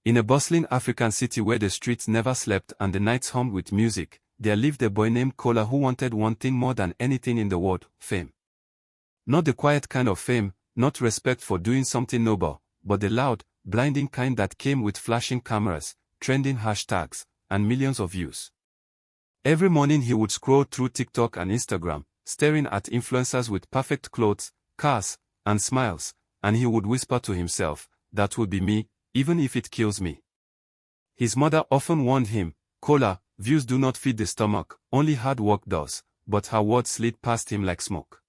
In a bustling African city where the streets never slept and the nights hummed with music, there lived a boy named Kola who wanted one thing more than anything in the world: fame. Not the quiet kind of fame, not respect for doing something noble, but the loud, blinding kind that came with flashing cameras, trending hashtags, and millions of views. Every morning he would scroll through TikTok and Instagram, staring at influencers with perfect clothes, cars, and smiles, and he would whisper to himself, "That will be me, even if it kills me." His mother often warned him, "Kola, views do not feed the stomach, only hard work does," but her words slid past him like smoke.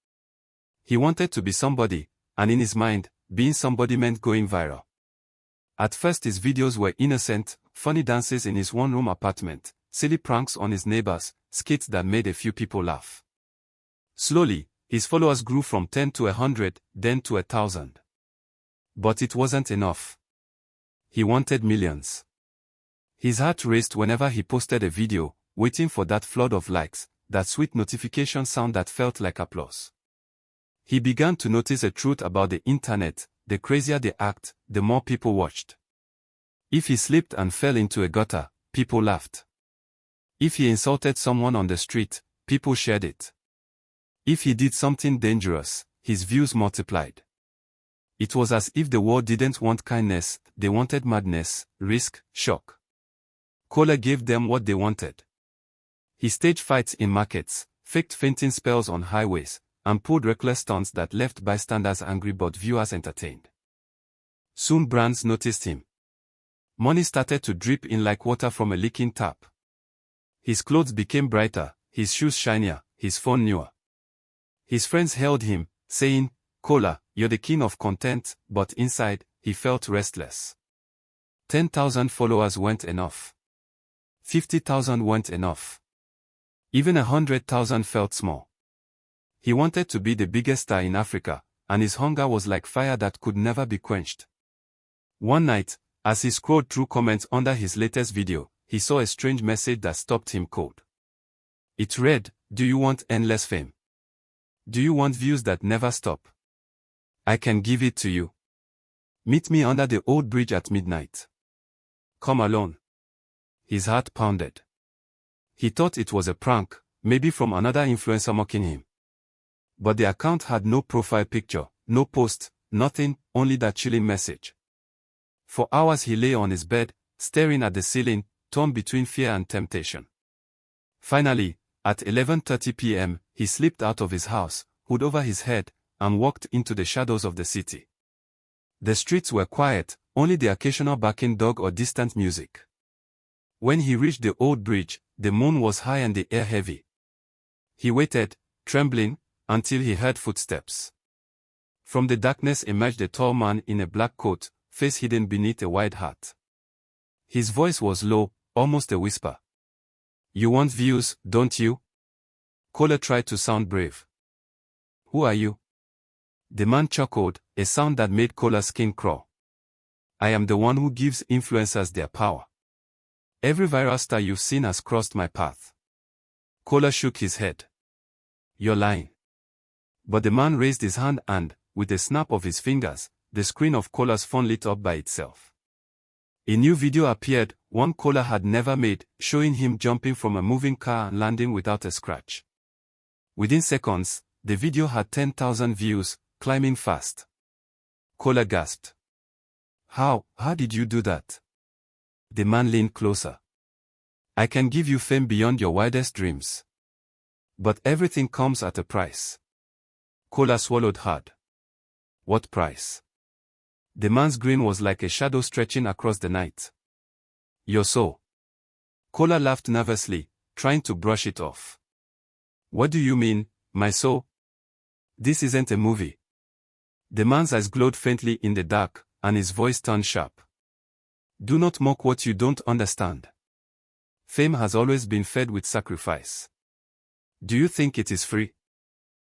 He wanted to be somebody, and in his mind, being somebody meant going viral. At first his videos were innocent, funny dances in his one-room apartment, silly pranks on his neighbors, skits that made a few people laugh. Slowly, his followers grew from 10 to 100, then to 1,000. But it wasn't enough. He wanted millions. His heart raced whenever he posted a video, waiting for that flood of likes, that sweet notification sound that felt like applause. He began to notice a truth about the internet: the crazier they act, the more people watched. If he slipped and fell into a gutter, people laughed. If he insulted someone on the street, people shared it. If he did something dangerous, his views multiplied. It was as if the world didn't want kindness, they wanted madness, risk, shock. Kola gave them what they wanted. He staged fights in markets, faked fainting spells on highways, and pulled reckless stunts that left bystanders angry but viewers entertained. Soon brands noticed him. Money started to drip in like water from a leaking tap. His clothes became brighter, his shoes shinier, his phone newer. His friends hailed him, saying, "Kola, you're the king of content," but inside, he felt restless. 10,000 followers weren't enough. 50,000 weren't enough. Even 100,000 felt small. He wanted to be the biggest star in Africa, and his hunger was like fire that could never be quenched. One night, as he scrolled through comments under his latest video, he saw a strange message that stopped him cold. It read, "Do you want endless fame? Do you want views that never stop? I can give it to you. Meet me under the old bridge at midnight. Come alone." His heart pounded. He thought it was a prank, maybe from another influencer mocking him. But the account had no profile picture, no post, nothing, only that chilling message. For hours he lay on his bed, staring at the ceiling, torn between fear and temptation. Finally, at 11:30 p.m., he slipped out of his house, hood over his head, and walked into the shadows of the city. The streets were quiet, only the occasional barking dog or distant music. When he reached the old bridge, the moon was high and the air heavy. He waited, trembling, until he heard footsteps. From the darkness emerged a tall man in a black coat, face hidden beneath a wide hat. His voice was low, almost a whisper. "You want views, don't you?" Kola tried to sound brave. "Who are you?" The man chuckled, a sound that made Kola's skin crawl. "I am the one who gives influencers their power. Every viral star you've seen has crossed my path." Kola shook his head. "You're lying." But the man raised his hand and, with a snap of his fingers, the screen of Kola's phone lit up by itself. A new video appeared, one Kola had never made, showing him jumping from a moving car and landing without a scratch. Within seconds, the video had 10,000 views, climbing fast. Kola gasped. How did you do that?" The man leaned closer. "I can give you fame beyond your wildest dreams. But everything comes at a price." Kola swallowed hard. "What price?" The man's grin was like a shadow stretching across the night. "Your soul." Kola laughed nervously, trying to brush it off. "What do you mean, my soul? This isn't a movie." The man's eyes glowed faintly in the dark, and his voice turned sharp. "Do not mock what you don't understand. Fame has always been fed with sacrifice. Do you think it is free?"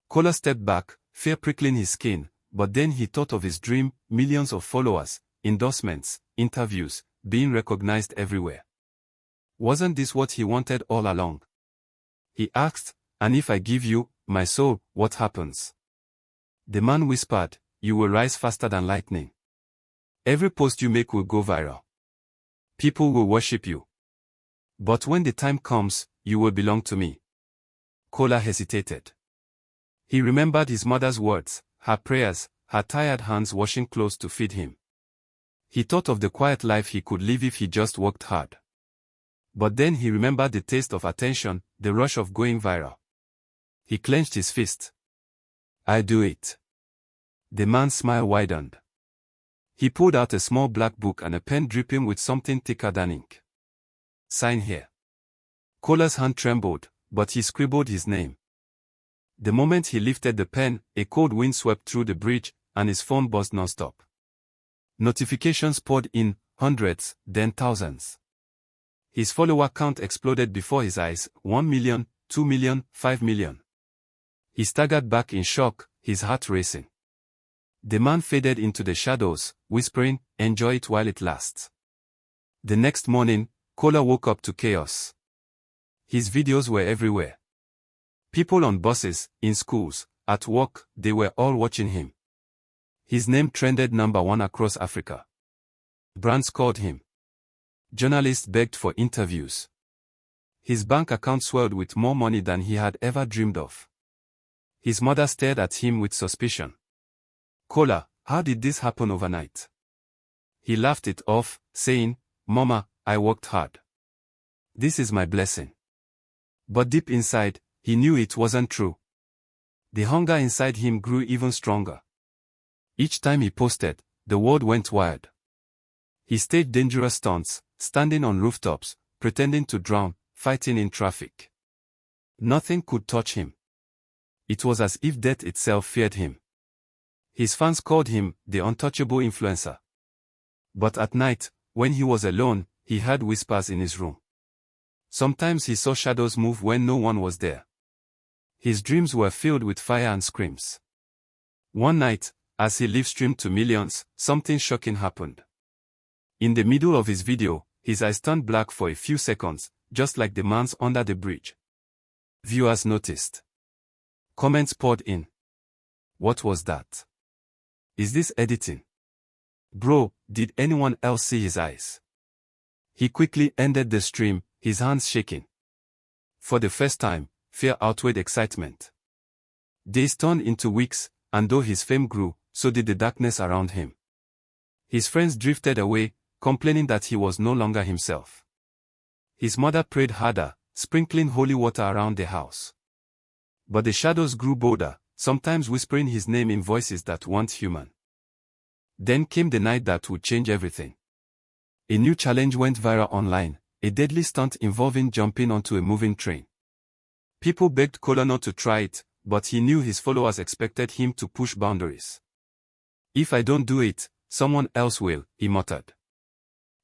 Kola stepped back, fear prickling his skin, but then he thought of his dream: millions of followers, endorsements, interviews, being recognized everywhere. Wasn't this what he wanted all along? He asked, "And if I give you my soul, what happens?" The man whispered, "You will rise faster than lightning. Every post you make will go viral. People will worship you. But when the time comes, you will belong to me. Kola hesitated. He remembered his mother's words, her prayers, her tired hands washing clothes to feed him. He thought of the quiet life he could live if he just worked hard. But then he remembered the taste of attention, the rush of going viral. He clenched his fist. I do it. The man's smile widened. He pulled out a small black book and a pen dripping with something thicker than ink. Sign here. Kola's hand trembled, but he scribbled his name. The moment he lifted the pen, a cold wind swept through the bridge, and his phone buzzed non-stop. Notifications poured in, hundreds, then thousands. His follower count exploded before his eyes, 1 million, 2 million, 5 million. He staggered back in shock, his heart racing. The man faded into the shadows, whispering, enjoy it while it lasts. The next morning, Kola woke up to chaos. His videos were everywhere. People on buses, in schools, at work, they were all watching him. His name trended #1 across Africa. Brands called him. Journalists begged for interviews. His bank account swelled with more money than he had ever dreamed of. His mother stared at him with suspicion. Kola, how did this happen overnight? He laughed it off, saying, Mama, I worked hard. This is my blessing. But deep inside, he knew it wasn't true. The hunger inside him grew even stronger. Each time he posted, the world went wild. He staged dangerous stunts, standing on rooftops, pretending to drown, fighting in traffic. Nothing could touch him. It was as if death itself feared him. His fans called him the untouchable influencer. But at night, when he was alone, he heard whispers in his room. Sometimes he saw shadows move when no one was there. His dreams were filled with fire and screams. One night, as he live-streamed to millions, something shocking happened. In the middle of his video, his eyes turned black for a few seconds, just like the man's under the bridge. Viewers noticed. Comments poured in. What was that? Is this editing? Bro, did anyone else see his eyes? He quickly ended the stream, his hands shaking. For the first time, fear outweighed excitement. Days turned into weeks, and though his fame grew, so did the darkness around him. His friends drifted away, complaining that he was no longer himself. His mother prayed harder, sprinkling holy water around the house. But the shadows grew bolder, sometimes whispering his name in voices that weren't human. Then came the night that would change everything. A new challenge went viral online, a deadly stunt involving jumping onto a moving train. People begged Kola not to try it, but he knew his followers expected him to push boundaries. If I don't do it, someone else will, he muttered.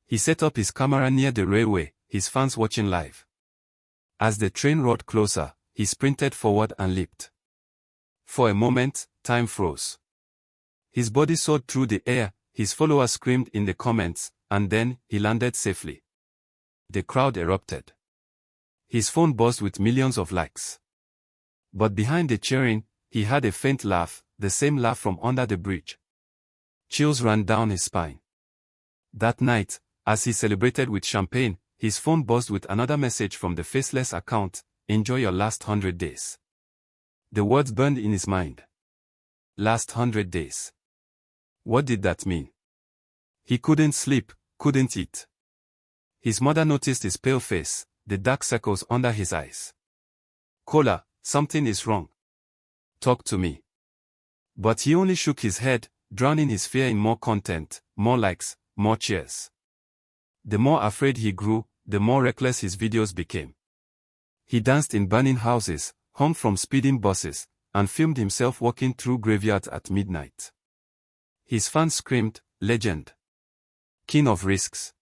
He set up his camera near the railway, his fans watching live. As the train roared closer, he sprinted forward and leaped. For a moment, time froze. His body soared through the air, his followers screamed in the comments, and then, he landed safely. The crowd erupted. His phone buzzed with millions of likes. But behind the cheering, he had a faint laugh, the same laugh from under the bridge. Chills ran down his spine. That night, as he celebrated with champagne, his phone buzzed with another message from the faceless account, enjoy your last 100 days. The words burned in his mind. Last 100 days. What did that mean? He couldn't sleep, couldn't eat. His mother noticed his pale face, the dark circles under his eyes. Kola, something is wrong. Talk to me. But he only shook his head, drowning his fear in more content, more likes, more cheers. The more afraid he grew, the more reckless his videos became. He danced in burning houses, hung from speeding buses, and filmed himself walking through graveyards at midnight. His fans screamed, legend. King of risks.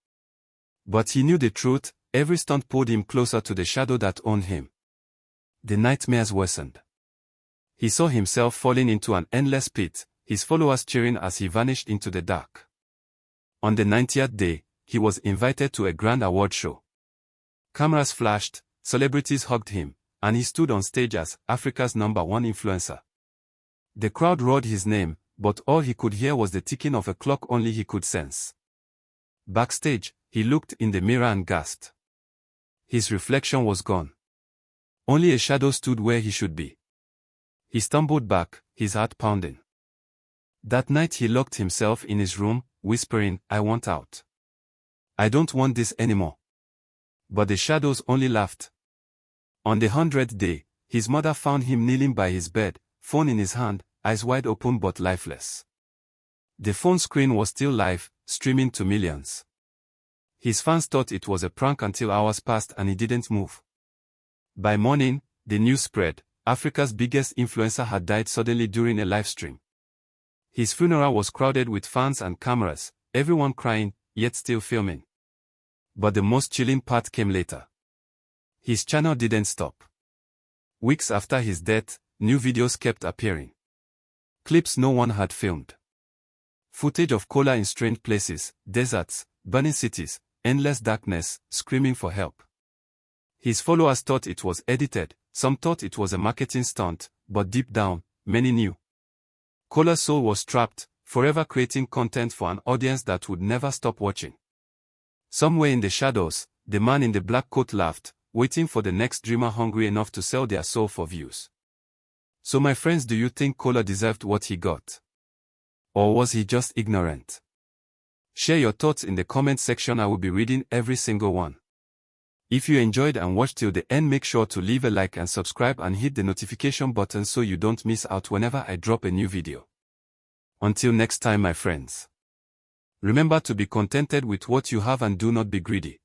But he knew the truth, every stunt pulled him closer to the shadow that owned him. The nightmares worsened. He saw himself falling into an endless pit, his followers cheering as he vanished into the dark. On the 90th day, he was invited to a grand award show. Cameras flashed, celebrities hugged him, and he stood on stage as Africa's #1 influencer. The crowd roared his name, but all he could hear was the ticking of a clock only he could sense. Backstage, he looked in the mirror and gasped. His reflection was gone. Only a shadow stood where he should be. He stumbled back, his heart pounding. That night he locked himself in his room, whispering, "I want out. I don't want this anymore." But the shadows only laughed. On the 100th day, his mother found him kneeling by his bed, phone in his hand, eyes wide open but lifeless. The phone screen was still live, streaming to millions. His fans thought it was a prank until hours passed and he didn't move. By morning, the news spread. Africa's biggest influencer had died suddenly during a live stream. His funeral was crowded with fans and cameras, everyone crying, yet still filming. But the most chilling part came later. His channel didn't stop. Weeks after his death, new videos kept appearing. Clips no one had filmed. Footage of Kola in strange places, deserts, burning cities, endless darkness, screaming for help. His followers thought it was edited, some thought it was a marketing stunt, but deep down, many knew. Kola's soul was trapped, forever creating content for an audience that would never stop watching. Somewhere in the shadows, the man in the black coat laughed, waiting for the next dreamer hungry enough to sell their soul for views. So my friends, do you think Kola deserved what he got? Or was he just ignorant? Share your thoughts in the comment section. I will be reading every single one. If you enjoyed and watched till the end, make sure to leave a like and subscribe and hit the notification button so you don't miss out whenever I drop a new video. Until next time, my friends. Remember to be contented with what you have and do not be greedy.